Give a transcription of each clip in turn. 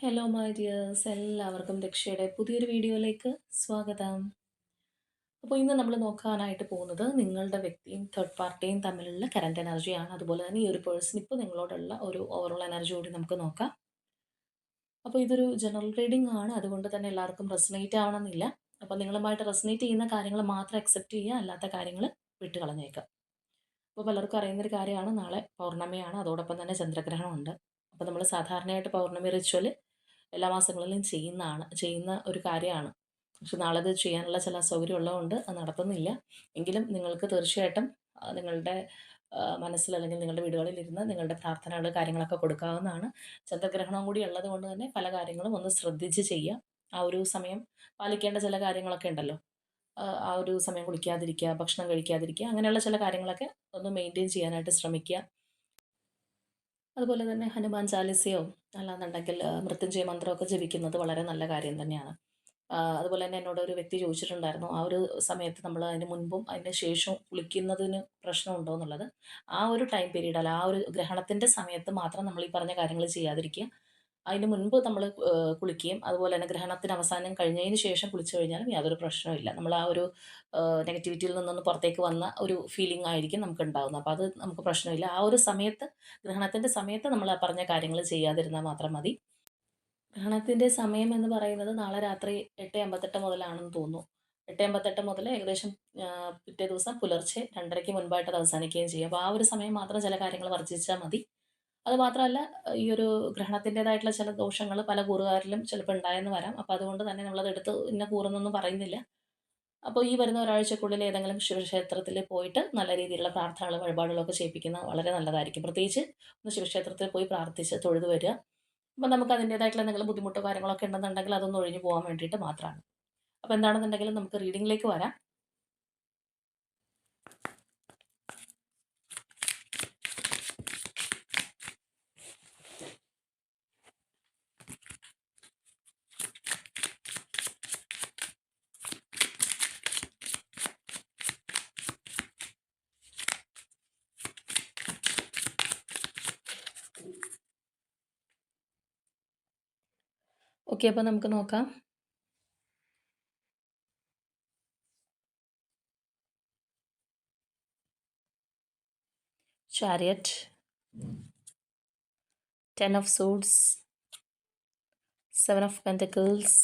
Hello my dears, എല്ലാവർക്കും ദക്ഷയുടെ പുതിയൊരു വീഡിയോയിലേക്ക് സ്വാഗതം. അപ്പോൾ ഇന്ന് നമ്മൾ നോക്കാനായിട്ട് പോകുന്നത് നിങ്ങളുടെ വ്യക്തിയും തേർഡ് പാർട്ടിയും തമ്മിലുള്ള കറണ്ട് എനർജിയാണ്. അതുപോലെ തന്നെ ഈ ഒരു പേഴ്സൺ ഇപ്പോൾ നിങ്ങളോടുള്ള ഒരു ഓവറോൾ എനർജി കൂടി നമുക്ക് നോക്കാം. അപ്പോൾ ഇതൊരു ജനറൽ റീഡിംഗ് ആണ്, അതുകൊണ്ട് തന്നെ എല്ലാവർക്കും റെസനേറ്റ് ആവണമെന്നില്ല. അപ്പോൾ നിങ്ങളുമായിട്ട് റെസനേറ്റ് ചെയ്യുന്ന കാര്യങ്ങൾ മാത്രം അക്സെപ്റ്റ് ചെയ്യുക, അല്ലാത്ത കാര്യങ്ങൾ വിട്ട് കളഞ്ഞേക്കുക. അപ്പോൾ പലർക്കും അറിയുന്നൊരു കാര്യമാണ്, നാളെ പൗർണമിയാണ്, അതോടൊപ്പം തന്നെ ചന്ദ്രഗ്രഹണമുണ്ട്. അപ്പോൾ നമ്മൾ സാധാരണയായിട്ട് പൗർണമി റിച്വൽ എല്ലാ മാസങ്ങളിലും ചെയ്യുന്ന ഒരു കാര്യമാണ്. പക്ഷെ നാളെ അത് ചെയ്യാനുള്ള ചില അസൗകര്യം ഉള്ളതുകൊണ്ട് അത് നടത്തുന്നില്ല. എങ്കിലും നിങ്ങൾക്ക് തീർച്ചയായിട്ടും നിങ്ങളുടെ മനസ്സിൽ അല്ലെങ്കിൽ നിങ്ങളുടെ വീടുകളിലിരുന്ന് നിങ്ങളുടെ പ്രാർത്ഥനകൾ കാര്യങ്ങളൊക്കെ കൊടുക്കാവുന്നതാണ്. ചന്ദ്രഗ്രഹണം കൂടി ഉള്ളത് കൊണ്ട് തന്നെ പല കാര്യങ്ങളും ഒന്ന് ശ്രദ്ധിച്ച് ചെയ്യുക. ആ ഒരു സമയം പാലിക്കേണ്ട ചില കാര്യങ്ങളൊക്കെ ഉണ്ടല്ലോ. ആ ഒരു സമയം കുളിക്കാതിരിക്കുക, ഭക്ഷണം കഴിക്കാതിരിക്കുക, അങ്ങനെയുള്ള ചില കാര്യങ്ങളൊക്കെ ഒന്ന് മെയിൻറ്റെയിൻ ചെയ്യാനായിട്ട് ശ്രമിക്കുക. അതുപോലെ തന്നെ ഹനുമാൻ ചാലിസയോ അല്ലാന്നുണ്ടെങ്കിൽ മൃത്യുഞ്ജയ മന്ത്രമൊക്കെ ജപിക്കുന്നത് വളരെ നല്ല കാര്യം തന്നെയാണ്. അതുപോലെ തന്നെ എന്നോട് ഒരു വ്യക്തി ചോദിച്ചിട്ടുണ്ടായിരുന്നു, ആ ഒരു സമയത്ത് നമ്മൾ അതിന് മുൻപും അതിന് ശേഷവും കുളിക്കുന്നതിന് പ്രശ്നമുണ്ടോ എന്നുള്ളത്. ആ ഒരു ടൈം പീരീഡ് അല്ല, ആ ഒരു ഗ്രഹണത്തിൻ്റെ സമയത്ത് മാത്രം നമ്മൾ ഈ പറഞ്ഞ കാര്യങ്ങൾ ചെയ്യാതിരിക്കുക. അതിന് മുൻപ് നമ്മൾ കുളിക്കുകയും അതുപോലെ തന്നെ ഗ്രഹണത്തിന് അവസാനം കഴിഞ്ഞതിന് ശേഷം കുളിച്ചു കഴിഞ്ഞാലും യാതൊരു പ്രശ്നവുമില്ല. നമ്മൾ ആ ഒരു നെഗറ്റിവിറ്റിയിൽ നിന്നൊന്ന് പുറത്തേക്ക് വന്ന ഒരു ഫീലിംഗ് ആയിരിക്കും നമുക്ക് ഉണ്ടാകുന്നത്. അപ്പോൾ അത് നമുക്ക് പ്രശ്നമില്ല. ആ ഒരു സമയത്ത്, ഗ്രഹണത്തിൻ്റെ സമയത്ത് നമ്മൾ ആ പറഞ്ഞ കാര്യങ്ങൾ ചെയ്യാതിരുന്നാൽ മാത്രം മതി. ഗ്രഹണത്തിൻ്റെ സമയം എന്ന് പറയുന്നത് നാളെ രാത്രി 8:58 മുതലാണെന്ന് തോന്നുന്നു. 8:58 മുതൽ ഏകദേശം പിറ്റേ ദിവസം പുലർച്ചെ 2:30 മുൻപായിട്ട് അത് അവസാനിക്കുകയും ചെയ്യും. അപ്പോൾ ആ ഒരു സമയം മാത്രം ചില കാര്യങ്ങൾ വർജിച്ചാൽ മതി. അത് മാത്രമല്ല, ഈ ഒരു ഗ്രഹണത്തിൻ്റെതായിട്ടുള്ള ചില ദോഷങ്ങൾ പല കൂറുകാരിലും ചിലപ്പോൾ ഉണ്ടായെന്ന് വരാം. അപ്പോൾ അതുകൊണ്ട് തന്നെ നമ്മളത് എടുത്ത് ഇന്ന കൂറെന്നൊന്നും പറയുന്നില്ല. അപ്പോൾ ഈ വരുന്ന ഒരാഴ്ചക്കുള്ളിൽ ഏതെങ്കിലും ശിവക്ഷേത്രത്തിൽ പോയിട്ട് നല്ല രീതിയിലുള്ള പ്രാർത്ഥനകളും വഴിപാടുകളൊക്കെ ചെയ്യിപ്പിക്കുന്നത് വളരെ നല്ലതായിരിക്കും. പ്രത്യേകിച്ച് ഒന്ന് ശിവക്ഷേത്രത്തിൽ പോയി പ്രാർത്ഥിച്ച് തൊഴുത് വരിക. അപ്പോൾ നമുക്ക് അതിൻ്റേതായിട്ടുള്ള എന്തെങ്കിലും ബുദ്ധിമുട്ടോ കാര്യങ്ങളൊക്കെ ഉണ്ടെന്നുണ്ടെങ്കിൽ അതൊന്ന് ഒഴിഞ്ഞു പോകാൻ വേണ്ടിയിട്ട് മാത്രമാണ്. അപ്പോൾ എന്താണെന്നുണ്ടെങ്കിലും നമുക്ക് റീഡിങ്ങിലേക്ക് വരാം. ഓക്കെ, അപ്പോൾ നമുക്ക് നോക്കാം. Chariot, 10 of swords, 7 of pentacles,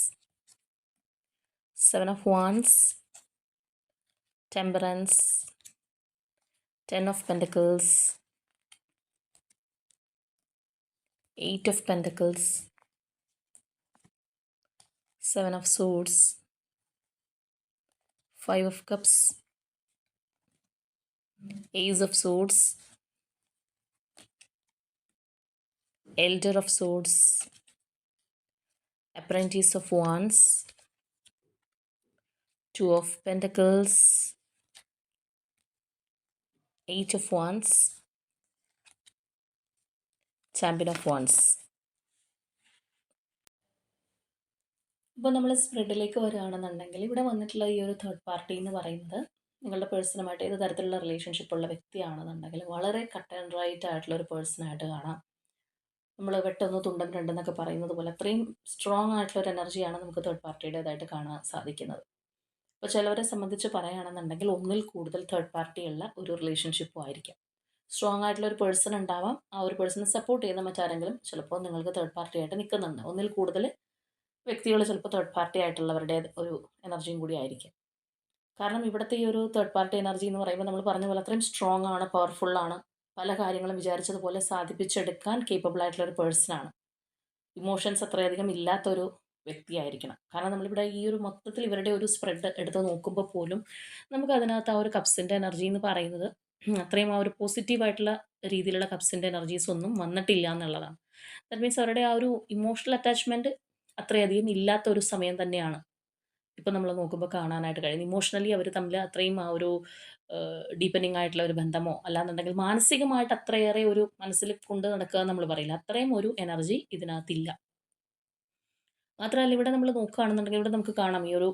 7 of wands, temperance, 10 of pentacles, 8 of pentacles, 7 of swords, 5 of cups, Ace of swords, Elder of swords, Apprentice of wands, 2 of pentacles, 8 of wands, Champion of wands. ഇപ്പോൾ നമ്മൾ സ്പ്രെഡിലേക്ക് വരികയാണെന്നുണ്ടെങ്കിൽ ഇവിടെ വന്നിട്ടുള്ള ഈ ഒരു third party എന്ന് പറയുന്നത് നിങ്ങളുടെ പേഴ്സണുമായിട്ട് ഏത് തരത്തിലുള്ള റിലേഷൻഷിപ്പ് ഉള്ള വ്യക്തിയാണെന്നുണ്ടെങ്കിൽ വളരെ കട്ട് ആൻഡ് റൈറ്റ് ആയിട്ടുള്ള ഒരു പേഴ്സണായിട്ട് കാണാം. നമ്മൾ വെട്ടൊന്ന് തുണ്ടം രണ്ടെന്നൊക്കെ പറയുന്നത് പോലെ അത്രയും സ്ട്രോങ് ആയിട്ടുള്ള ഒരു എനർജിയാണ് നമുക്ക് തേർഡ് പാർട്ടിയുടേതായിട്ട് കാണാൻ സാധിക്കുന്നത്. ഇപ്പോൾ ചിലവരെ സംബന്ധിച്ച് പറയുകയാണെന്നുണ്ടെങ്കിൽ ഒന്നിൽ കൂടുതൽ തേർഡ് പാർട്ടിയുള്ള ഒരു റിലേഷൻഷിപ്പും ആയിരിക്കാം. സ്ട്രോങ് ആയിട്ടുള്ള ഒരു പേഴ്സൺ ഉണ്ടാവാം, ആ ഒരു പേഴ്സണെ സപ്പോർട്ട് ചെയ്യുന്ന മറ്റാരെങ്കിലും ചിലപ്പോൾ നിങ്ങൾക്ക് തേർഡ് പാർട്ടി ആയിട്ട് നിൽക്കുന്നുണ്ട്. ഒന്നിൽ കൂടുതൽ വ്യക്തികൾ ചിലപ്പോൾ തേർഡ് പാർട്ടി ആയിട്ടുള്ളവരുടെ ഒരു എനർജിയും കൂടി ആയിരിക്കും. കാരണം ഇവിടുത്തെ ഈ ഒരു തേർഡ് പാർട്ടി എനർജി എന്ന് പറയുമ്പോൾ നമ്മൾ പറഞ്ഞ പോലെ അത്രയും സ്ട്രോങ് ആണ്, പവർഫുള്ളാണ്, പല കാര്യങ്ങളും വിചാരിച്ചതുപോലെ സാധിപ്പിച്ചെടുക്കാൻ കേപ്പബിൾ ആയിട്ടുള്ള ഒരു പേഴ്സണാണ്. ഇമോഷൻസ് അത്രയധികം ഇല്ലാത്തൊരു വ്യക്തിയായിരിക്കണം. കാരണം നമ്മളിവിടെ ഈ ഒരു മൊത്തത്തിൽ ഇവരുടെ ഒരു സ്പ്രെഡ് എടുത്ത് നോക്കുമ്പോൾ പോലും നമുക്ക് അതിനകത്ത് ആ ഒരു കപ്സിൻ്റെ എനർജി എന്ന് പറയുന്നത് അത്രയും ആ ഒരു പോസിറ്റീവായിട്ടുള്ള രീതിയിലുള്ള കപ്സിൻ്റെ എനർജീസ് ഒന്നും വന്നിട്ടില്ല എന്നുള്ളതാണ്. ദാറ്റ് മീൻസ് അവരുടെ ആ ഒരു ഇമോഷണൽ അറ്റാച്ച്മെൻറ്റ് അത്രയധികം ഇല്ലാത്ത ഒരു സമയം തന്നെയാണ് ഇപ്പം നമ്മൾ നോക്കുമ്പോൾ കാണാനായിട്ട് കഴിയുന്നത്. ഇമോഷണലി അവർ തമ്മിൽ അത്രയും ആ ഒരു ഡീപ്പനിങ് ആയിട്ടുള്ള ഒരു ബന്ധമോ അല്ലാന്നുണ്ടെങ്കിൽ മാനസികമായിട്ട് അത്രയേറെ ഒരു മനസ്സിൽ കൊണ്ട് നടക്കുക നമ്മൾ പറയില്ല, അത്രയും ഒരു എനർജി ഇതിനകത്തില്ല. മാത്രമല്ല ഇവിടെ നമ്മൾ നോക്കുകയാണെന്നുണ്ടെങ്കിൽ ഇവിടെ നമുക്ക് കാണാം ഈ ഒരു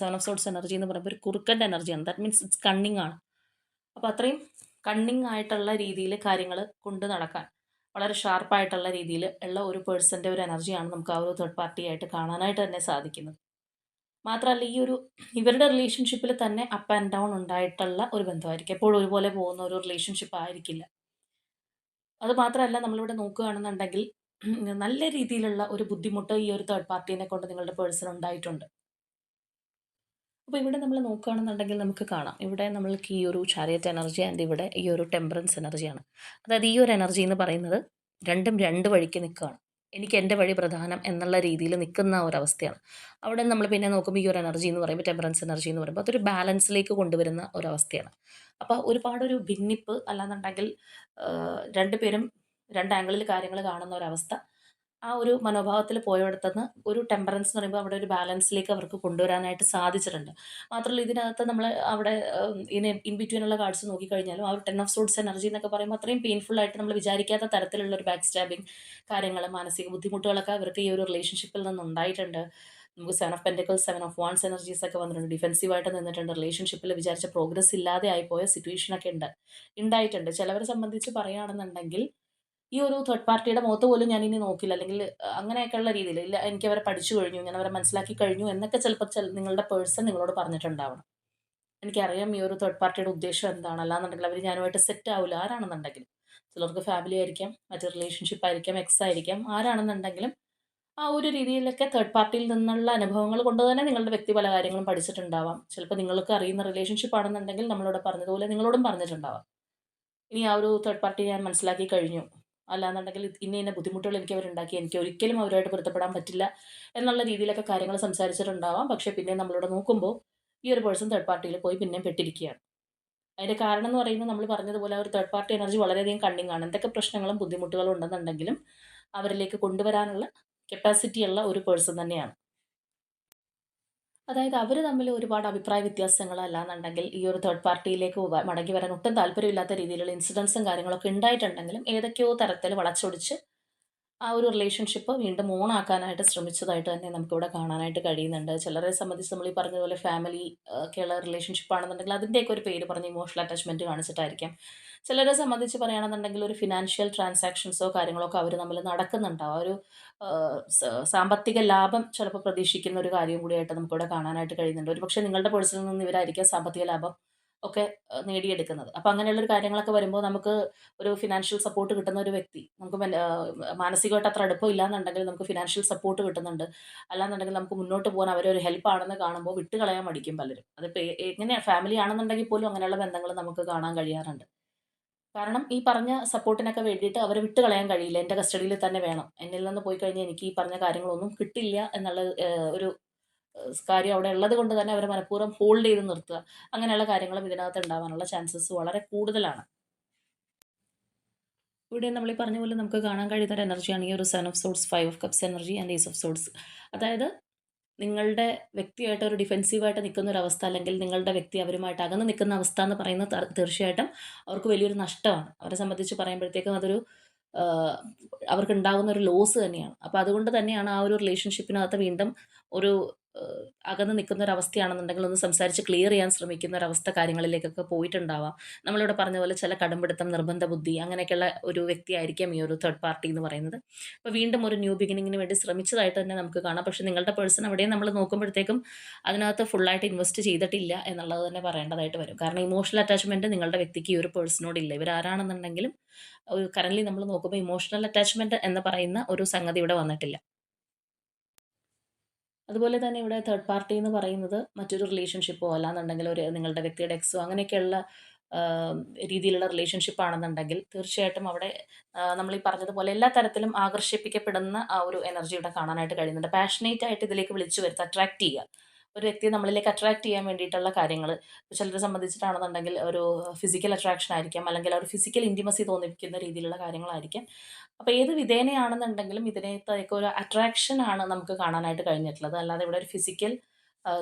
7 ഓഫ് സോർട്സ് എനർജി എന്ന് പറയുമ്പോൾ ഒരു കുറുക്കൻ്റെ എനർജിയാണ്. ദാറ്റ് മീൻസ് ഇറ്റ്സ് കണ്ണിങ് ആണ്. അപ്പോൾ അത്രയും കണ്ണിങ് ആയിട്ടുള്ള രീതിയിൽ കാര്യങ്ങൾ കൊണ്ട് നടക്കാൻ വളരെ ഷാർപ്പായിട്ടുള്ള രീതിയിൽ ഉള്ള ഒരു പേഴ്സൻ്റെ ഒരു എനർജിയാണ് നമുക്ക് ആ ഒരു തേർഡ് പാർട്ടി ആയിട്ട് കാണാനായിട്ട് തന്നെ സാധിക്കുന്നത്. മാത്രമല്ല ഈ ഒരു ഇവരുടെ റിലേഷൻഷിപ്പിൽ തന്നെ അപ്പ് ആൻഡ് ഡൗൺ ഉണ്ടായിട്ടുള്ള ഒരു ബന്ധമായിരിക്കും. എപ്പോഴും ഒരുപോലെ പോകുന്ന ഒരു റിലേഷൻഷിപ്പ് ആയിരിക്കില്ല. അത് മാത്രമല്ല നമ്മളിവിടെ നോക്കുകയാണെന്നുണ്ടെങ്കിൽ നല്ല രീതിയിലുള്ള ഒരു ബുദ്ധിമുട്ട് ഈ ഒരു തേർഡ് പാർട്ടീനെ കൊണ്ട് നിങ്ങളുടെ പേഴ്സൺ ഉണ്ടായിട്ടുണ്ട്. അപ്പോൾ ഇവിടെ നമ്മൾ നോക്കുകയാണെന്നുണ്ടെങ്കിൽ നമുക്ക് കാണാം. ഇവിടെ നമ്മൾക്ക് ഈ ഒരു ചാരിയറ്റ് എനർജി ആൻഡ് ഇവിടെ ഈ ഒരു ടെമ്പറൻസ് എനർജിയാണ്. അതായത് ഈ ഒരു എനർജി എന്ന് പറയുന്നത് രണ്ടും രണ്ട് വഴിക്ക് നിൽക്കുകയാണ്. എനിക്ക് എൻ്റെ വഴി പ്രധാനം എന്നുള്ള രീതിയിൽ നിൽക്കുന്ന ഒരവസ്ഥയാണ്. അവിടെ നമ്മൾ പിന്നെ നോക്കുമ്പോൾ ഈ ഒരു എനർജി എന്ന് പറയുമ്പോൾ ടെമ്പറൻസ് എനർജി എന്ന് പറയുമ്പോൾ അതൊരു ബാലൻസിലേക്ക് കൊണ്ടുവരുന്ന ഒരവസ്ഥയാണ്. അപ്പോൾ ഒരുപാടൊരു ഭിന്നിപ്പ് അല്ലാന്നുണ്ടെങ്കിൽ രണ്ടുപേരും രണ്ട് ആംഗിളിൽ കാര്യങ്ങൾ കാണുന്ന ഒരവസ്ഥ. ആ ഒരു മനോഭാവത്തിൽ പോയോടത്തുനിന്ന് ഒരു ടെമ്പറൻസ് എന്ന് പറയുമ്പോൾ അവിടെ ഒരു ബാലൻസിലേക്ക് അവർക്ക് കൊണ്ടുവരാനായിട്ട് സാധിച്ചിട്ടുണ്ട്. മാത്രമല്ല ഇതിനകത്ത് നമ്മൾ അവിടെ ഇൻ ബിറ്റ്വീൻ ഉള്ള കാർഡ്സ് നോക്കിക്കഴിഞ്ഞാലും ആ ഒരു 10 ഓഫ് സോർഡ്സ് എനർജി എന്നൊക്കെ പറയുമ്പോൾ അത്രയും പെയിൻഫുൾ ആയിട്ട് നമ്മൾ വിചാരിക്കാത്ത തരത്തിലുള്ള ഒരു ബാക്ക് സ്റ്റാബിങ് കാര്യങ്ങൾ, മാനസിക ബുദ്ധിമുട്ടുകളൊക്കെ അവർക്ക് ഈ ഒരു റിലേഷൻഷിപ്പിൽ നിന്ന് ഉണ്ടായിട്ടുണ്ട്. നമുക്ക് 7 of pentacles, 7 of wands energies ഒക്കെ വന്നിട്ടുണ്ട്. ഡിഫെൻസീവായിട്ട് നിന്നിട്ടുണ്ട്. റിലേഷൻഷിപ്പിൽ വിചാരിച്ച പ്രോഗ്രസ് ഇല്ലാതെ ആയിപ്പോയ സിറ്റുവേഷനൊക്കെ ഉണ്ടായിട്ടുണ്ട്. ചിലവരെ സംബന്ധിച്ച് പറയുകയാണെന്നുണ്ടെങ്കിൽ ഈ ഒരു തേർഡ് പാർട്ടിയുടെ മുഖത്ത് പോലും ഞാനിനി നോക്കില്ല. അല്ലെങ്കിൽ അങ്ങനെയൊക്കെയുള്ള രീതിയിൽ ഇല്ല എനിക്കവരെ പഠിച്ചു കഴിഞ്ഞു, ഞാനവരെ മനസ്സിലാക്കി കഴിഞ്ഞു എന്നൊക്കെ ചിലപ്പോൾ നിങ്ങളുടെ പേഴ്സൺ നിങ്ങളോട് പറഞ്ഞിട്ടുണ്ടാവണം. എനിക്കറിയാം ഈ ഒരു തേർഡ് പാർട്ടിയുടെ ഉദ്ദേശം എന്താണ്. അല്ലാന്നുണ്ടെങ്കിൽ അവർ ഞാനുമായിട്ട് സെറ്റ് ആവില്ല ആരാണെന്നുണ്ടെങ്കിലും. ചിലർക്ക് ഫാമിലി ആയിരിക്കാം, മറ്റു റിലേഷൻഷിപ്പ് ആയിരിക്കാം, എക്സ് ആയിരിക്കാം, ആരാണെന്നുണ്ടെങ്കിലും ആ ഒരു രീതിയിലൊക്കെ തേർഡ് പാർട്ടിയിൽ നിന്നുള്ള അനുഭവങ്ങൾ കൊണ്ട് തന്നെ നിങ്ങളുടെ വ്യക്തി പല കാര്യങ്ങളും പഠിച്ചിട്ടുണ്ടാവാം. ചിലപ്പോൾ നിങ്ങൾക്ക് അറിയുന്ന റിലേഷൻഷിപ്പ് ആണെന്നുണ്ടെങ്കിൽ നമ്മളോട് പറഞ്ഞതുപോലെ നിങ്ങളോടും പറഞ്ഞിട്ടുണ്ടാവാം. ഇനി ആ ഒരു തേർഡ് പാർട്ടി ഞാൻ മനസ്സിലാക്കി കഴിഞ്ഞു. അല്ലാന്നുണ്ടെങ്കിൽ ഇന്ന ഇന്ന ബുദ്ധിമുട്ടുകൾ എനിക്ക് അവരുണ്ടാക്കി. എനിക്ക് ഒരിക്കലും അവരുമായിട്ട് പൊരുത്തപ്പെടാൻ പറ്റില്ല എന്നുള്ള രീതിയിലൊക്കെ കാര്യങ്ങൾ സംസാരിച്ചിട്ടുണ്ടാവാം. പക്ഷേ പിന്നെ നമ്മളിവിടെ നോക്കുമ്പോൾ ഈ ഒരു പേഴ്സൺ തേർഡ് പാർട്ടിയിൽ പോയി പിന്നെയും പെട്ടിരിക്കുകയാണ്. അതിന്റെ കാരണം എന്ന് പറയുന്നത് നമ്മൾ പറഞ്ഞതുപോലെ ആ ഒരു തേർഡ് പാർട്ടി എനർജി വളരെയധികം കണ്ണിങ് ആണ്. എന്തൊക്കെ പ്രശ്നങ്ങളും ബുദ്ധിമുട്ടുകളും ഉണ്ടെന്നുണ്ടെങ്കിലും അവരിലേക്ക് കൊണ്ടുവരാനുള്ള കപ്പാസിറ്റി ഉള്ള ഒരു പേഴ്സൺ തന്നെയാണ്. അതായത് അവര് തമ്മിൽ ഒരുപാട് അഭിപ്രായ വ്യത്യാസങ്ങൾ അല്ലാന്നുണ്ടെങ്കിൽ ഈ ഒരു തേർഡ് പാർട്ടിയിലേക്ക് മടങ്ങി വരാൻ ഒട്ടും താല്പര്യമില്ലാത്ത രീതിയിലുള്ള ഇൻസിഡൻസും കാര്യങ്ങളൊക്കെ ഉണ്ടായിട്ടുണ്ടെങ്കിലും ഏതൊക്കെയോ തരത്തിൽ വളച്ചൊടിച്ച് ആ ഒരു റിലേഷൻഷിപ്പ് വീണ്ടും ഓണാക്കാനായിട്ട് ശ്രമിച്ചതായിട്ട് തന്നെ നമുക്കിവിടെ കാണാനായിട്ട് കഴിയുന്നുണ്ട്. ചിലരെ സംബന്ധിച്ച് നമ്മൾ ഈ പറഞ്ഞതുപോലെ ഫാമിലി ഒക്കെയുള്ള റിലേഷൻഷിപ്പ് ആണെന്നുണ്ടെങ്കിൽ അതിൻ്റെയൊക്കെ ഒരു പേര് പറഞ്ഞ് ഇമോഷണൽ അറ്റാച്ച്മെൻറ്റ് കാണിച്ചിട്ടായിരിക്കാം. ചിലരെ സംബന്ധിച്ച് പറയുകയാണെന്നുണ്ടെങ്കിൽ ഒരു ഫിനാൻഷ്യൽ ട്രാൻസാക്ഷൻസോ കാര്യങ്ങളോ ഒക്കെ അവർ തമ്മിൽ നടക്കുന്നുണ്ടാവും. ആ ഒരു സാമ്പത്തിക ലാഭം ചിലപ്പോൾ പ്രതീക്ഷിക്കുന്ന ഒരു കാര്യം കൂടിയായിട്ട് നമുക്കിവിടെ കാണാനായിട്ട് കഴിയുന്നുണ്ട്. ഒരുപക്ഷെ നിങ്ങളുടെ പേഴ്സണിൽ നിന്ന് ഇവരായിരിക്കാം സാമ്പത്തിക ലാഭം ഒക്കെ നേടിയെടുക്കുന്നത്. അപ്പോൾ അങ്ങനെയുള്ളൊരു കാര്യങ്ങളൊക്കെ വരുമ്പോൾ നമുക്ക് ഒരു ഫിനാൻഷ്യൽ സപ്പോർട്ട് കിട്ടുന്ന ഒരു വ്യക്തി നമുക്ക് മാനസികമായിട്ട് അത്ര അടുപ്പം ഇല്ലാന്നുണ്ടെങ്കിൽ നമുക്ക് ഫിനാൻഷ്യൽ സപ്പോർട്ട് കിട്ടുന്നുണ്ട്. അല്ലാന്നുണ്ടെങ്കിൽ നമുക്ക് മുന്നോട്ട് പോകാൻ അവരൊരു ഹെൽപ്പ് ആണെന്ന് കാണുമ്പോൾ വിട്ട് കളയാൻ മടിക്കും പലരും. അതിപ്പോൾ എങ്ങനെ ഫാമിലി ആണെന്നുണ്ടെങ്കിൽ പോലും അങ്ങനെയുള്ള ബന്ധങ്ങൾ നമുക്ക് കാണാൻ കഴിയാറുണ്ട്. കാരണം ഈ പറഞ്ഞ സപ്പോർട്ടിനൊക്കെ വേണ്ടിയിട്ട് അവരെ വിട്ട് കളയാൻ കഴിയില്ല. എൻ്റെ കസ്റ്റഡിയിൽ തന്നെ വേണം. എന്നിൽ നിന്ന് പോയി കഴിഞ്ഞാൽ എനിക്ക് ഈ പറഞ്ഞ കാര്യങ്ങളൊന്നും കിട്ടില്ല എന്നുള്ള ഒരു കാര്യം അവിടെ ഉള്ളത് കൊണ്ട് തന്നെ അവരെ മനഃപൂർവ്വം ഹോൾഡ് ചെയ്ത് നിർത്തുക. അങ്ങനെയുള്ള കാര്യങ്ങളും ഇതിനകത്ത് ഉണ്ടാവാനുള്ള ചാൻസസ് വളരെ കൂടുതലാണ്. ഇവിടെ നമ്മൾ ഈ പറഞ്ഞ പോലെ നമുക്ക് കാണാൻ കഴിയുന്ന ഒരു എനർജിയാണ് ഈ ഒരു 7 of swords, 5 of cups energy and ace of swords. അതായത് നിങ്ങളുടെ വ്യക്തിയായിട്ട് ഒരു ഡിഫെൻസീവായിട്ട് നിൽക്കുന്ന ഒരു അവസ്ഥ അല്ലെങ്കിൽ നിങ്ങളുടെ വ്യക്തി അവരുമായിട്ട് അകന്ന് നിൽക്കുന്ന അവസ്ഥ എന്ന് പറയുന്നത് തീർച്ചയായിട്ടും അവർക്ക് വലിയൊരു നഷ്ടമാണ്. അവരെ സംബന്ധിച്ച് പറയുമ്പോഴത്തേക്കും അതൊരു ആഹ്, അവർക്കുണ്ടാകുന്ന ഒരു ലോസ് തന്നെയാണ്. അപ്പോൾ അതുകൊണ്ട് തന്നെയാണ് ആ ഒരു റിലേഷൻഷിപ്പിനകത്ത് വീണ്ടും ഒരു ആഹ്, അകന്ന് നിൽക്കുന്ന ഒരു അവസ്ഥയാണെന്നുണ്ടെങ്കിൽ ഒന്ന് സംസാരിച്ച് ക്ലിയർ ചെയ്യാൻ ശ്രമിക്കുന്ന ഒരവസ്ഥ കാര്യങ്ങളിലേക്കൊക്കെ പോയിട്ടുണ്ടാവാം. നമ്മളിവിടെ പറഞ്ഞ പോലെ ചില കടുംപിടുത്തം, നിർബന്ധ ബുദ്ധി അങ്ങനെയൊക്കെയുള്ള ഒരു വ്യക്തിയായിരിക്കാം ഈ ഒരു തേർഡ് പാർട്ടി എന്ന് പറയുന്നത്. അപ്പോൾ വീണ്ടും ഒരു ന്യൂ ബിഗിനിങ്ങിന് വേണ്ടി ശ്രമിച്ചതായിട്ട് തന്നെ നമുക്ക് കാണാം. പക്ഷേ നിങ്ങളുടെ പേഴ്സൺ അവിടെയും നമ്മൾ നോക്കുമ്പോഴത്തേക്കും അതിനകത്ത് ഫുള്ളായിട്ട് ഇൻവെസ്റ്റ് ചെയ്തിട്ടില്ല എന്നുള്ളത് തന്നെ പറയേണ്ടതായിട്ട് വരും. കാരണം ഇമോഷണൽ അറ്റാച്ച്മെൻറ്റ് നിങ്ങളുടെ വ്യക്തിക്ക് ഈ ഒരു പേഴ്സണോടില്ല. ഇവരാരാണെന്നുണ്ടെങ്കിലും ഒരു കറൻറ്റ്ലി നമ്മൾ നോക്കുമ്പോൾ ഇമോഷണൽ അറ്റാച്ച്മെൻറ്റ് എന്ന് പറയുന്ന ഒരു സംഗതി ഇവിടെ വന്നിട്ടില്ല. അതുപോലെ തന്നെ ഇവിടെ തേർഡ് പാർട്ടി എന്ന് പറയുന്നത് മറ്റൊരു റിലേഷൻഷിപ്പോ അല്ലാന്നുണ്ടെങ്കിൽ ഒരു നിങ്ങളുടെ വ്യക്തിയുടെ എക്സോ അങ്ങനെയൊക്കെയുള്ള ആഹ്, രീതിയിലുള്ള റിലേഷൻഷിപ്പ് ആണെന്നുണ്ടെങ്കിൽ തീർച്ചയായിട്ടും അവിടെ നമ്മൾ ഈ പറഞ്ഞതുപോലെ എല്ലാ തരത്തിലും ആകർഷിപ്പിക്കപ്പെടുന്ന ആ ഒരു എനർജി ഇവിടെ കാണാനായിട്ട് കഴിയുന്നുണ്ട്. പാഷനേറ്റ് ആയിട്ട് ഇതിലേക്ക് വിളിച്ചു വരുത്തുക, അട്രാക്ട് ചെയ്യുക. ഒരു വ്യക്തിയെ നമ്മളിലേക്ക് അട്രാക്ട് ചെയ്യാൻ വേണ്ടിയിട്ടുള്ള കാര്യങ്ങൾ ചിലരെ സംബന്ധിച്ചിട്ടാണെന്നുണ്ടെങ്കിൽ ഒരു ഫിസിക്കൽ അട്രാക്ഷൻ ആയിരിക്കാം, അല്ലെങ്കിൽ ആ ഒരു ഫിസിക്കൽ ഇൻറ്റിമസി തോന്നിപ്പിക്കുന്ന രീതിയിലുള്ള കാര്യങ്ങളായിരിക്കാം. അപ്പോൾ ഏത് വിധേനയാണെന്നുണ്ടെങ്കിലും ഇതിനകത്തേക്ക് ഒരു അട്രാക്ഷൻ ആണ് നമുക്ക് കാണാനായിട്ട് കഴിഞ്ഞിട്ടുള്ളത്. അല്ലാതെ ഇവിടെ ഒരു ഫിസിക്കൽ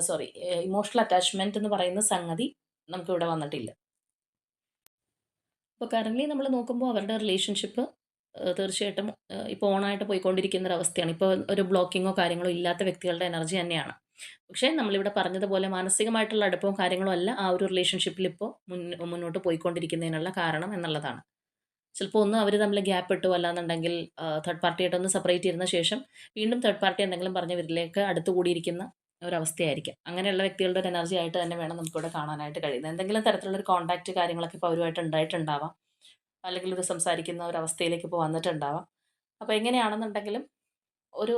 സോറി ഇമോഷണൽ അറ്റാച്ച്മെന്റ് എന്ന് പറയുന്ന സംഗതി നമുക്കിവിടെ വന്നിട്ടില്ല. ഇപ്പോൾ കറന്റ്ലി നമ്മൾ നോക്കുമ്പോൾ അവരുടെ റിലേഷൻഷിപ്പ് തീർച്ചയായിട്ടും ഇപ്പോൾ ഓണായിട്ട് പോയിക്കൊണ്ടിരിക്കുന്ന ഒരു അവസ്ഥയാണ്. ഇപ്പോൾ ഒരു ബ്ലോക്കിങ്ങോ കാര്യങ്ങളോ ഇല്ലാത്ത വ്യക്തികളുടെ എനർജി തന്നെയാണ്. പക്ഷേ നമ്മളിവിടെ പറഞ്ഞതുപോലെ മാനസികമായിട്ടുള്ള അടുപ്പവും കാര്യങ്ങളും അല്ല ആ ഒരു റിലേഷൻഷിപ്പിൽ ഇപ്പോൾ മുന്നോട്ട് പോയിക്കൊണ്ടിരിക്കുന്നതിനുള്ള കാരണം എന്നുള്ളതാണ്. ചിലപ്പോൾ ഒന്ന് അവർ തമ്മിൽ ഗ്യാപ്പ് ഇട്ടു, അല്ലാന്നുണ്ടെങ്കിൽ തേർഡ് പാർട്ടിയായിട്ടൊന്ന് സെപ്പറേറ്റ് ഇരുന്ന ശേഷം വീണ്ടും തേർഡ് പാർട്ടി എന്തെങ്കിലും പറഞ്ഞ് ഇവരിലേക്ക് അടുത്ത് കൂടിയിരിക്കുന്ന ഒരവസ്ഥയായിരിക്കാം. അങ്ങനെയുള്ള വ്യക്തികളുടെ ഒരു എനർജി ആയിട്ട് തന്നെ വേണം നമുക്കിവിടെ കാണാനായിട്ട് കഴിയുന്നത്. എന്തെങ്കിലും തരത്തിലുള്ളൊരു കോൺടാക്റ്റ് കാര്യങ്ങളൊക്കെ ഇപ്പോൾ അവരുമായിട്ട് ഉണ്ടായിട്ടുണ്ടാവാം. അല്ലെങ്കിൽ ഇത് സംസാരിക്കുന്ന ഒരവസ്ഥയിലേക്ക് ഇപ്പോൾ വന്നിട്ടുണ്ടാവാം. അപ്പോൾ എങ്ങനെയാണെന്നുണ്ടെങ്കിലും ഒരു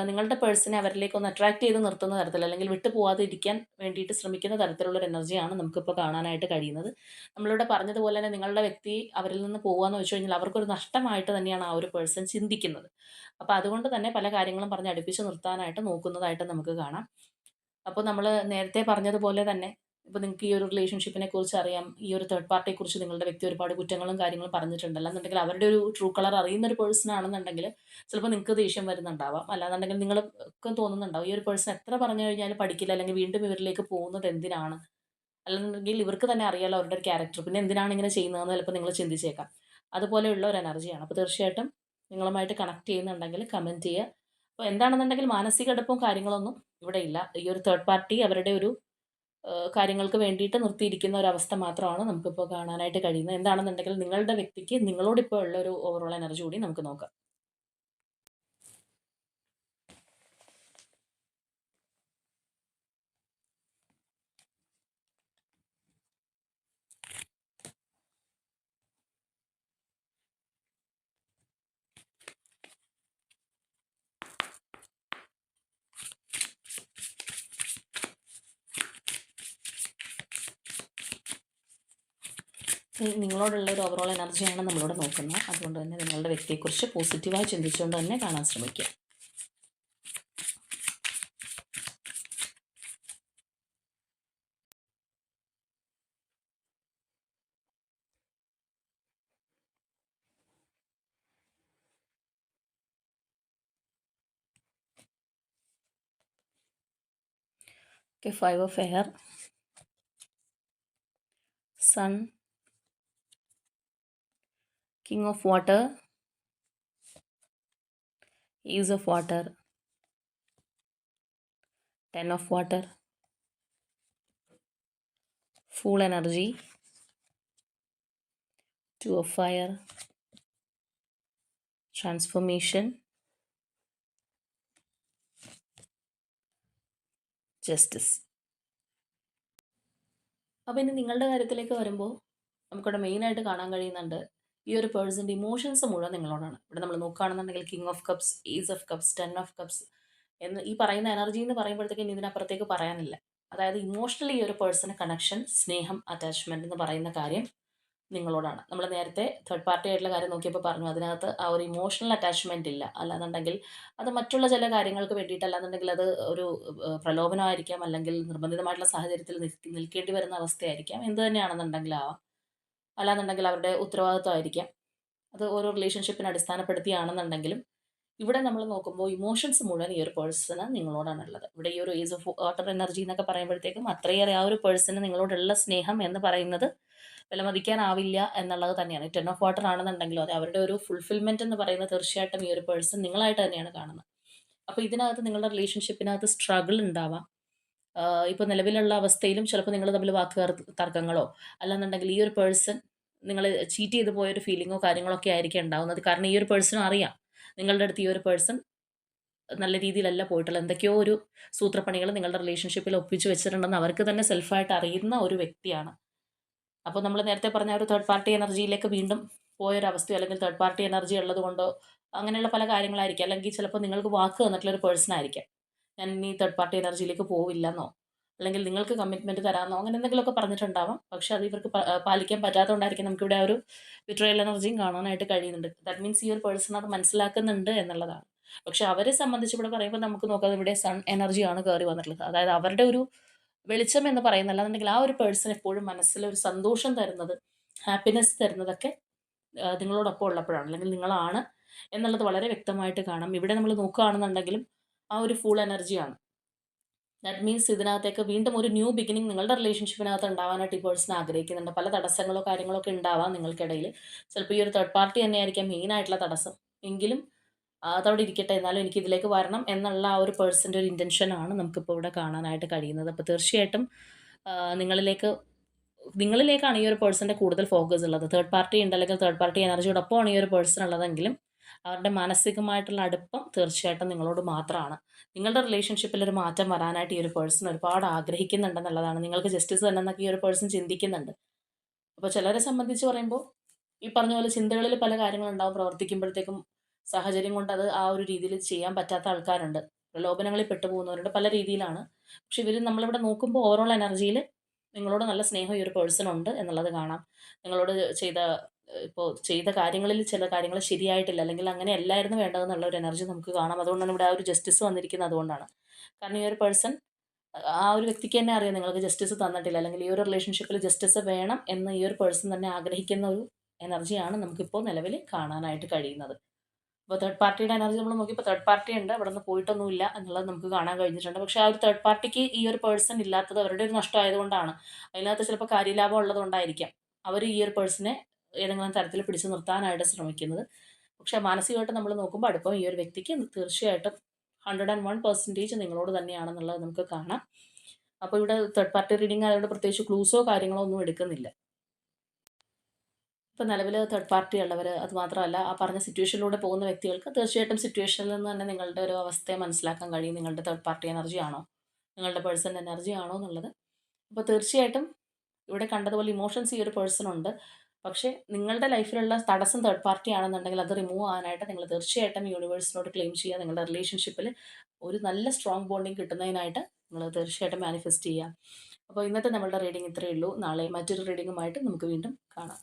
നിങ്ങളുടെ പേഴ്സണെ അവരിലേക്ക് ഒന്ന് അട്രാക്ട് ചെയ്ത് നിർത്തുന്ന തരത്തിൽ, അല്ലെങ്കിൽ വിട്ടു പോവാതെ ഇരിക്കാൻ വേണ്ടിയിട്ട് ശ്രമിക്കുന്ന തരത്തിലുള്ള ഒരു എനർജിയാണ് നമുക്കിപ്പോൾ കാണാനായിട്ട് കഴിയുന്നത്. നമ്മളിവിടെ പറഞ്ഞതുപോലെ തന്നെ നിങ്ങളുടെ വ്യക്തി അവരിൽ നിന്ന് പോവാന്ന് വെച്ച് കഴിഞ്ഞാൽ അവർക്കൊരു നഷ്ടമായിട്ട് തന്നെയാണ് ആ ഒരു പേഴ്സൺ ചിന്തിക്കുന്നത്. അപ്പോൾ അതുകൊണ്ട് തന്നെ പല കാര്യങ്ങളും പറഞ്ഞ് അടുപ്പിച്ച് നിർത്താനായിട്ട് നോക്കുന്നതായിട്ട് നമുക്ക് കാണാം. അപ്പോൾ നമ്മൾ നേരത്തെ പറഞ്ഞതുപോലെ തന്നെ ഇപ്പോൾ നിങ്ങൾക്ക് ഈ ഒരു റിലേഷൻഷിപ്പിനെ കുറിച്ച് അറിയാം. ഈ ഒരു തേർഡ് പാർട്ടിയെ കുറിച്ച് നിങ്ങളുടെ വ്യക്തി ഒരുപാട് കുറ്റങ്ങളും കാര്യങ്ങളും പറഞ്ഞിട്ടുണ്ട്. അല്ലാന്നുണ്ടെങ്കിൽ അവരുടെ ഒരു ട്രൂ കളർ അറിയുന്ന ഒരു പേഴ്സൺ ആണെന്നുണ്ടെങ്കിൽ ചിലപ്പോൾ നിങ്ങൾക്ക് ദേഷ്യം വരുന്നുണ്ടാവാം. അല്ലാന്നുണ്ടെങ്കിൽ നിങ്ങൾക്കും തോന്നുന്നുണ്ടാവും ഈ ഒരു പേഴ്സൺ എത്ര പറഞ്ഞു കഴിഞ്ഞാലും പഠിക്കില്ല, അല്ലെങ്കിൽ വീണ്ടും ഇവരിലേക്ക് പോകുന്നത് എന്തിനാണ്? അല്ലെന്നുണ്ടെങ്കിൽ ഇവർക്ക് തന്നെ അറിയാലോ അവരുടെ ഒരു ക്യാരക്ടർ, പിന്നെ എന്തിനാണ് ഇങ്ങനെ ചെയ്യുന്നതെന്ന് ചിലപ്പോൾ നിങ്ങൾ ചിന്തിച്ചേക്കാം. അതുപോലെയുള്ള ഒരു എനർജിയാണ്. അപ്പോൾ തീർച്ചയായിട്ടും നിങ്ങളുമായിട്ട് കണക്ട് ചെയ്യുന്നുണ്ടെങ്കിൽ കമൻറ്റ് ചെയ്യുക. അപ്പോൾ എന്താണെന്നുണ്ടെങ്കിൽ മാനസിക അടുപ്പവും കാര്യങ്ങളൊന്നും ഇവിടെ ഇല്ല. ഈ ഒരു തേർഡ് പാർട്ടി അവരുടെ ഒരു കാര്യങ്ങൾക്ക് വേണ്ടിയിട്ട് നിർത്തിയിരിക്കുന്ന ഒരവസ്ഥ മാത്രമാണ് നമുക്കിപ്പോൾ കാണാനായിട്ട് കഴിയുന്നത്. എന്താണെന്നുണ്ടെങ്കിൽ നിങ്ങളുടെ വ്യക്തിക്ക് നിങ്ങളോടിപ്പോൾ ഉള്ള ഒരു ഓവറോൾ എനർജി കൂടി നമുക്ക് നോക്കാം. നിങ്ങളോടുള്ള ഒരു ഓവറോൾ എനർജിയാണ് നമ്മളിവിടെ നോക്കുന്നത്. അതുകൊണ്ട് തന്നെ നിങ്ങളുടെ വ്യക്തിയെക്കുറിച്ച് പോസിറ്റീവായി ചിന്തിച്ചുകൊണ്ട് തന്നെ കാണാൻ ശ്രമിക്കുക. Okay, 5 of air, sun, king of water, ace of water, 10 of water, full energy, 2 of fire, transformation, justice. അപ്പോൾ ഇനി നിങ്ങളുടെ കാര്യത്തിലേക്ക് വരുമ്പോൾ നമുക്കിവിടെ മെയിനായിട്ട് കാണാൻ കഴിയുന്നുണ്ട് ഈ ഒരു പേഴ്സൻ്റെ ഇമോഷൻസ് മുഴുവൻ നിങ്ങളോടാണ്. ഇവിടെ നമ്മൾ നോക്കുകയാണെന്നുണ്ടെങ്കിൽ king of cups, ace of cups, 10 of cups എന്ന് ഈ പറയുന്ന എനർജി എന്ന് പറയുമ്പോഴത്തേക്കും ഇതിനപ്പുറത്തേക്ക് പറയാനില്ല. അതായത് ഇമോഷണലി ഈ ഒരു പേഴ്സണ് കണക്ഷൻ, സ്നേഹം, അറ്റാച്ച്മെൻറ്റ് എന്ന് പറയുന്ന കാര്യം നിങ്ങളോടാണ്. നമ്മൾ നേരത്തെ തേർഡ് പാർട്ടി ആയിട്ടുള്ള കാര്യം നോക്കിയപ്പോൾ പറഞ്ഞു അതിനകത്ത് ആ ഒരു ഇമോഷണൽ അറ്റാച്ച്മെൻറ്റ് ഇല്ല. അല്ലാന്നുണ്ടെങ്കിൽ അത് മറ്റുള്ള ചില കാര്യങ്ങൾക്ക് വേണ്ടിയിട്ട്, അല്ലാന്നുണ്ടെങ്കിൽ അത് ഒരു പ്രലോഭനമായിരിക്കാം, അല്ലെങ്കിൽ നിർബന്ധിതമായിട്ടുള്ള സാഹചര്യത്തിൽ നിൽക്കേണ്ടി വരുന്ന അവസ്ഥയായിരിക്കാം, എന്ത് തന്നെയാണെന്നുണ്ടെങ്കിലാവാം. അല്ലാന്നുണ്ടെങ്കിൽ അവരുടെ ഉത്തരവാദിത്വമായിരിക്കാം. അത് ഓരോ റിലേഷൻഷിപ്പിനെ അടിസ്ഥാനപ്പെടുത്തിയാണെന്നുണ്ടെങ്കിലും ഇവിടെ നമ്മൾ നോക്കുമ്പോൾ ഇമോഷൻസ് മുഴുവൻ ഈ ഒരു പേഴ്സണ് നിങ്ങളോടാണുള്ളത്. ഇവിടെ ഈ ഒരു ഏസ് ഓഫ് വാട്ടർ എനർജി എന്നൊക്കെ പറയുമ്പോഴത്തേക്കും അത്രയേറെ ആ ഒരു പേഴ്സണ് നിങ്ങളോടുള്ള സ്നേഹം എന്ന് പറയുന്നത് വിലമതിക്കാനാവില്ല എന്നുള്ളത് തന്നെയാണ്. 10 ഓഫ് വാട്ടർ ആണെന്നുണ്ടെങ്കിലും അതെ, അവരുടെ ഒരു ഫുൾഫിൽമെൻറ്റ് എന്ന് പറയുന്നത് തീർച്ചയായിട്ടും ഈ ഒരു പേഴ്സൺ നിങ്ങളായിട്ട് തന്നെയാണ് കാണുന്നത്. അപ്പോൾ ഇതിനകത്ത് നിങ്ങളുടെ റിലേഷൻഷിപ്പിനകത്ത് സ്ട്രഗിൾ ഉണ്ടാവാം. ഇപ്പോൾ നിലവിലുള്ള അവസ്ഥയിലും ചിലപ്പോൾ നിങ്ങൾ തമ്മിൽ തർക്കങ്ങളോ, അല്ലാന്നുണ്ടെങ്കിൽ ഈ ഒരു പേഴ്സൺ നിങ്ങൾ ചീറ്റ് ചെയ്ത് പോയൊരു ഫീലിങ്ങോ കാര്യങ്ങളോ ഒക്കെ ആയിരിക്കും ഉണ്ടാവുന്നത്. കാരണം ഈ ഒരു പേഴ്സണും അറിയാം നിങ്ങളുടെ അടുത്ത് ഈ ഒരു പേഴ്സൺ നല്ല രീതിയിലല്ല പോയിട്ടുള്ളത്. എന്തൊക്കെയോ ഒരു സൂത്രപ്പണികൾ നിങ്ങളുടെ റിലേഷൻഷിപ്പിൽ ഒപ്പിച്ച് വെച്ചിട്ടുണ്ടെന്ന് അവർക്ക് തന്നെ സെൽഫായിട്ട് അറിയുന്ന ഒരു വ്യക്തിയാണ്. അപ്പോൾ നമ്മൾ നേരത്തെ പറഞ്ഞ ഒരു തേർഡ് പാർട്ടി എനർജിയിലേക്ക് വീണ്ടും പോയൊരവസ്ഥയോ, അല്ലെങ്കിൽ തേർഡ് പാർട്ടി എനർജി ഉള്ളത് കൊണ്ടോ അങ്ങനെയുള്ള പല കാര്യങ്ങളായിരിക്കും. അല്ലെങ്കിൽ ചിലപ്പോൾ നിങ്ങൾക്ക് വാക്ക് തന്നിട്ടുള്ളൊരു പേഴ്സൺ ആയിരിക്കാം, ഞാൻ ഇനി തേർഡ് പാർട്ടി എനർജിയിലേക്ക് പോവില്ലെന്നോ, അല്ലെങ്കിൽ നിങ്ങൾക്ക് കമ്മിറ്റ്മെൻറ്റ് തരാമെന്നോ അങ്ങനെ എന്തെങ്കിലുമൊക്കെ പറഞ്ഞിട്ടുണ്ടാവാം. പക്ഷേ അത് ഇവർക്ക് പാലിക്കാൻ പറ്റാത്തതുകൊണ്ടായിരിക്കും നമുക്കിവിടെ ആ ഒരു വിട്രയൽ എനർജിയും കാണാനായിട്ട് കഴിയുന്നുണ്ട്. ദാറ്റ് മീൻസ് ഈ ഒരു പേഴ്സൺ അത് മനസ്സിലാക്കുന്നുണ്ട് എന്നുള്ളതാണ്. പക്ഷെ അവരെ സംബന്ധിച്ച് ഇവിടെ പറയുമ്പോൾ നമുക്ക് നോക്കാം, ഇവിടെ സൺ എനർജിയാണ് കയറി വന്നിട്ടുള്ളത്. അതായത് അവരുടെ ഒരു വെളിച്ചം എന്ന് പറയുന്നത്, അല്ലാന്നുണ്ടെങ്കിൽ ആ ഒരു പേഴ്സൺ എപ്പോഴും മനസ്സിൽ ഒരു സന്തോഷം തരുന്നത്, ഹാപ്പിനെസ് തരുന്നതൊക്കെ നിങ്ങളോടൊപ്പം ഉള്ളപ്പോഴാണ്, അല്ലെങ്കിൽ നിങ്ങളാണ് എന്നുള്ളത് വളരെ വ്യക്തമായിട്ട് കാണാം. ഇവിടെ നമ്മൾ നോക്കുകയാണെന്നുണ്ടെങ്കിലും ആ ഒരു ഫുൾ എനർജിയാണ്. ദാറ്റ് മീൻസ് ഇതിനകത്തേക്ക് വീണ്ടും ഒരു ന്യൂ ബിഗിനിങ് നിങ്ങളുടെ റിലേഷൻഷിപ്പിനകത്ത് ഉണ്ടാവാനായിട്ട് ഈ പേഴ്സൺ ആഗ്രഹിക്കുന്നുണ്ട്. പല തടസ്സങ്ങളോ കാര്യങ്ങളോ ഒക്കെ ഉണ്ടാവാം നിങ്ങൾക്കിടയിൽ. ചിലപ്പോൾ ഈ ഒരു തേർഡ് പാർട്ടി തന്നെയായിരിക്കാം മെയിൻ ആയിട്ടുള്ള തടസ്സം. എങ്കിലും അതവിടെ ഇരിക്കട്ടെ, എന്നാലും എനിക്ക് ഇതിലേക്ക് വരണം എന്നുള്ള ആ ഒരു പേഴ്സൻ്റെ ഒരു ഇൻറ്റൻഷനാണ് നമുക്കിപ്പോൾ ഇവിടെ കാണാനായിട്ട് കഴിയുന്നത്. അപ്പോൾ തീർച്ചയായിട്ടും നിങ്ങളിലേക്ക് നിങ്ങളിലേക്കാണ് ഈ ഒരു പേഴ്സൻ്റെ കൂടുതൽ ഫോക്കസ് ഉള്ളത്. തേർഡ് പാർട്ടി ഉണ്ട്, അല്ലെങ്കിൽ തേർഡ് പാർട്ടി എനർജിയോടൊപ്പമാണ് ഈ ഒരു പേഴ്സൺ ഉള്ളതെങ്കിലും അവരുടെ മാനസികമായിട്ടുള്ള അടുപ്പം തീർച്ചയായിട്ടും നിങ്ങളോട് മാത്രമാണ്. നിങ്ങളുടെ റിലേഷൻഷിപ്പിൽ ഒരു മാറ്റം വരാനായിട്ട് ഈ ഒരു പേഴ്സൺ ഒരുപാട് ആഗ്രഹിക്കുന്നുണ്ടെന്നുള്ളതാണ്. നിങ്ങൾക്ക് ജസ്റ്റിസ് തന്നെന്നൊക്കെ ഈ ഒരു പേഴ്സൺ ചിന്തിക്കുന്നുണ്ട്. അപ്പോൾ ചിലരെ സംബന്ധിച്ച് പറയുമ്പോൾ ഈ പറഞ്ഞ പോലെ ചിന്തകളിൽ പല കാര്യങ്ങളുണ്ടാവും. പ്രവർത്തിക്കുമ്പോഴത്തേക്കും സാഹചര്യം കൊണ്ട് അത് ആ ഒരു രീതിയിൽ ചെയ്യാൻ പറ്റാത്ത ആൾക്കാരുണ്ട്. പ്രലോഭനങ്ങളിൽ പെട്ടുപോകുന്നവരുണ്ട്. പല രീതിയിലാണ്. പക്ഷെ ഇവർ നമ്മളിവിടെ നോക്കുമ്പോൾ ഓവറോൾ എനർജിയിൽ നിങ്ങളോട് നല്ല സ്നേഹം ഈ ഒരു പേഴ്സൺ ഉണ്ട് എന്നുള്ളത് കാണാം. നിങ്ങളോട് ചെയ്ത ഇപ്പോൾ ചെയ്ത കാര്യങ്ങളിൽ ചില കാര്യങ്ങൾ ശരിയായിട്ടില്ല, അല്ലെങ്കിൽ അങ്ങനെ അല്ലായിരുന്നു വേണ്ടതെന്നുള്ള ഒരു എനർജി നമുക്ക് കാണാം. അതുകൊണ്ടാണ് ഇവിടെ ആ ഒരു ജസ്റ്റിസ് വന്നിരിക്കുന്നത്. അതുകൊണ്ടാണ്. കാരണം ഈ ഒരു പേഴ്സൺ ആ ഒരു വ്യക്തിക്ക് തന്നെ അറിയാം നിങ്ങൾക്ക് ജസ്റ്റിസ് തന്നിട്ടില്ല, അല്ലെങ്കിൽ ഈ ഒരു റിലേഷൻഷിപ്പിൽ ജസ്റ്റിസ് വേണം എന്ന് ഈ ഒരു പേഴ്സൺ തന്നെ ആഗ്രഹിക്കുന്ന ഒരു എനർജിയാണ് നമുക്കിപ്പോൾ നിലവിൽ കാണാനായിട്ട് കഴിയുന്നത്. അപ്പോൾ തേർഡ് പാർട്ടിയുടെ എനർജി നമ്മൾ നോക്കിയപ്പോൾ തേർഡ് പാർട്ടി ഉണ്ട്, അവിടെ നിന്ന് പോയിട്ടൊന്നുമില്ല എന്നുള്ളത് നമുക്ക് കാണാൻ കഴിഞ്ഞിട്ടുണ്ട്. പക്ഷേ ആ ഒരു തേർഡ് പാർട്ടിക്ക് ഈ ഒരു പേഴ്സൺ ഇല്ലാത്തത് അവരുടെ ഒരു നഷ്ടമായതുകൊണ്ടാണ്. അതിനകത്ത് ചിലപ്പോൾ കാര്യലാഭം ഉള്ളതുകൊണ്ടായിരിക്കാം അവർ ഈ ഒരു പേഴ്സണെ ഏതെങ്കിലും തരത്തിൽ പിടിച്ചു നിർത്താനായിട്ട് ശ്രമിക്കുന്നത്. പക്ഷേ മാനസികമായിട്ട് നമ്മൾ നോക്കുമ്പോൾ അടുപ്പം ഈ ഒരു വ്യക്തിക്ക് തീർച്ചയായിട്ടും 101% നിങ്ങളോട് തന്നെയാണെന്നുള്ളത് നമുക്ക് കാണാം. അപ്പോൾ ഇവിടെ തേർഡ് പാർട്ടി റീഡിംഗ് ആയതുകൊണ്ട് പ്രത്യേകിച്ച് ക്ലൂസോ കാര്യങ്ങളോ ഒന്നും എടുക്കുന്നില്ല. ഇപ്പോൾ നിലവിൽ തേർഡ് പാർട്ടി ഉള്ളവർ, അതുമാത്രമല്ല ആ പറഞ്ഞ സിറ്റുവേഷനിലൂടെ പോകുന്ന വ്യക്തികൾക്ക് തീർച്ചയായിട്ടും സിറ്റുവേഷനിൽ നിന്ന് തന്നെ നിങ്ങളുടെ ഒരു അവസ്ഥയെ മനസ്സിലാക്കാൻ കഴിയും. നിങ്ങളുടെ തേർഡ് പാർട്ടി എനർജി ആണോ, നിങ്ങളുടെ പേഴ്സൻ്റെ എനർജി ആണോ എന്നുള്ളത്. അപ്പോൾ തീർച്ചയായിട്ടും ഇവിടെ കണ്ടതുപോലെ ഇമോഷൻസ് ഈ ഒരു പേഴ്സൺ ഉണ്ട്. പക്ഷേ നിങ്ങളുടെ ലൈഫിലുള്ള തടസ്സം തേർഡ് പാർട്ടി ആണെന്നുണ്ടെങ്കിൽ അത് റിമൂവ് ആകാനായിട്ട് നിങ്ങൾ തീർച്ചയായിട്ടും യൂണിവേഴ്സിനോട് ക്ലെയിം ചെയ്യുക. നിങ്ങളുടെ റിലേഷൻഷിപ്പിൽ ഒരു നല്ല സ്ട്രോങ് ബോണ്ടിങ് കിട്ടുന്നതിനായിട്ട് നിങ്ങൾ തീർച്ചയായിട്ടും മാനിഫെസ്റ്റ് ചെയ്യുക. അപ്പോൾ ഇന്നത്തെ നമ്മളുടെ റീഡിംഗ് ഇത്രയേ ഉള്ളൂ. നാളെ മറ്റൊരു റീഡിങ്ങുമായിട്ട് നമുക്ക് വീണ്ടും കാണാം.